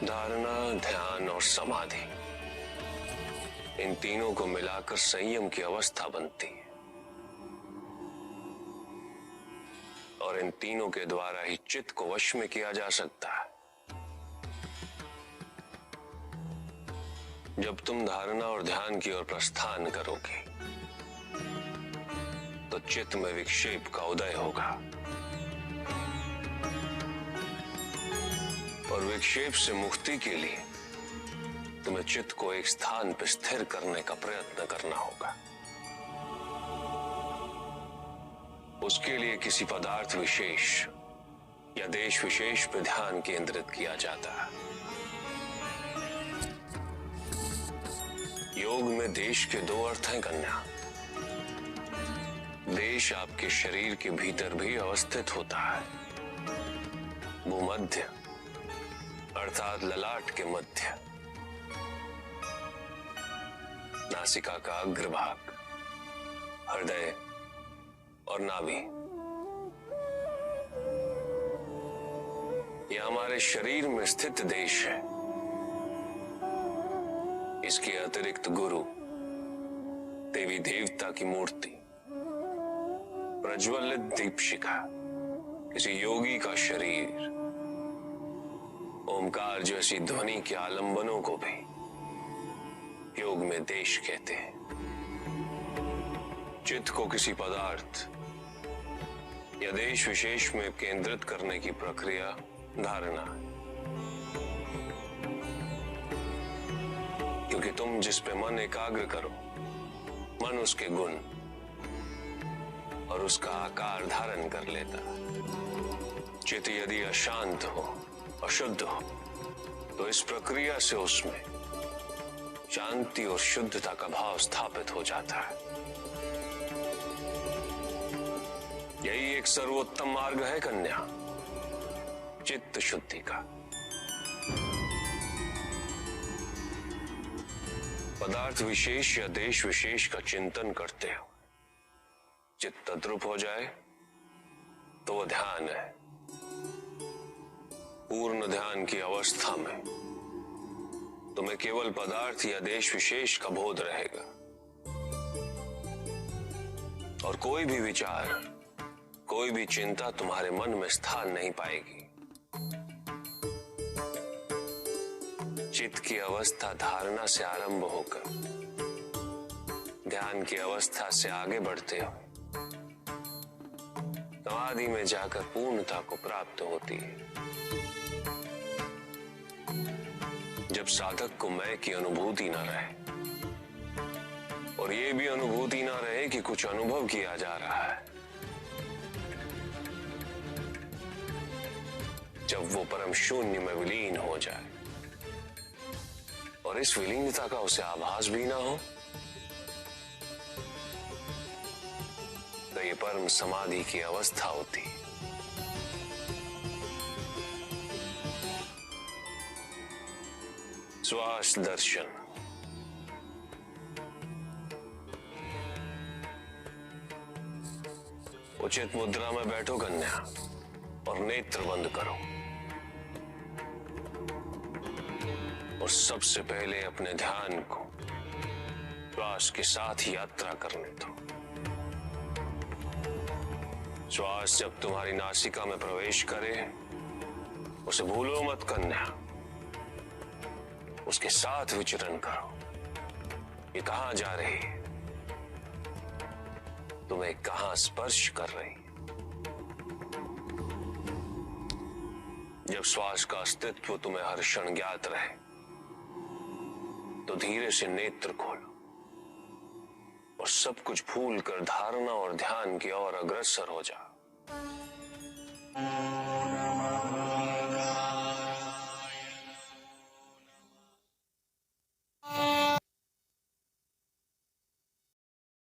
धारणा, ध्यान और समाधि, इन तीनों को मिलाकर संयम की अवस्था बनती है और इन तीनों के द्वारा ही चित्त को वश में किया जा सकता है। जब तुम धारणा और ध्यान की ओर प्रस्थान करोगे तो चित्त में विक्षेप का उदय होगा और विक्षेप से मुक्ति के लिए तुम्हें चित्त को एक स्थान पर स्थिर करने का प्रयत्न करना होगा। उसके लिए किसी पदार्थ विशेष या देश विशेष पर ध्यान केंद्रित किया जाता है। योग में देश के दो अर्थ हैं कन्या। देश आपके शरीर के भीतर भी अवस्थित होता है। भूमध्य अर्थात ललाट के मध्य, नासिका का अग्रभाग, हृदय और नाभि, यह हमारे शरीर में स्थित देश है। इसके अतिरिक्त गुरु, देवी देवता की मूर्ति, प्रज्वलित दीपशिखा, किसी योगी का शरीर, ओमकार जैसी ध्वनि के आलंबनों को भी योग में देश कहते हैं। चित्त को किसी पदार्थ या देश विशेष में केंद्रित करने की प्रक्रिया धारणा है। क्योंकि तुम जिस पे मन एकाग्र करो, मन उसके गुण और उसका आकार धारण कर लेता है। चित्त यदि अशांत हो, अशुद्ध हो, तो इस प्रक्रिया से उसमें शांति और शुद्धता का भाव स्थापित हो जाता है। यही एक सर्वोत्तम मार्ग है कन्या, चित्त शुद्धि का। पदार्थ विशेष या देश विशेष का चिंतन करते हो चित्त तद्रुप हो जाए तो वह ध्यान है। पूर्ण ध्यान की अवस्था में तुम्हें केवल पदार्थ या देश विशेष का बोध रहेगा और कोई भी विचार, कोई भी चिंता तुम्हारे मन में स्थान नहीं पाएगी। चित्त की अवस्था धारणा से आरंभ होकर ध्यान की अवस्था से आगे बढ़ते हो समाधि में जाकर पूर्णता को प्राप्त होती है। जब साधक को मैं की अनुभूति न रहे और ये भी अनुभूति न रहे कि कुछ अनुभव किया जा रहा है, जब वो परम शून्य में विलीन हो जाए और इस विलीनता का उसे आभास भी ना हो, तो ये परम समाधि की अवस्था होती। श्वास दर्शन। उचित मुद्रा में बैठो कन्या और नेत्र बंद करो और सबसे पहले अपने ध्यान को श्वास के साथ यात्रा करने दो। श्वास जब तुम्हारी नासिका में प्रवेश करे उसे भूलो मत कन्या, उसके साथ विचरण करो। ये कहां जा रही है, तुम्हें कहां स्पर्श कर रही। जब श्वास का अस्तित्व तुम्हें हर क्षण ज्ञात रहे तो धीरे से नेत्र खोलो और सब कुछ भूलकर धारणा और ध्यान की ओर अग्रसर हो जाओ।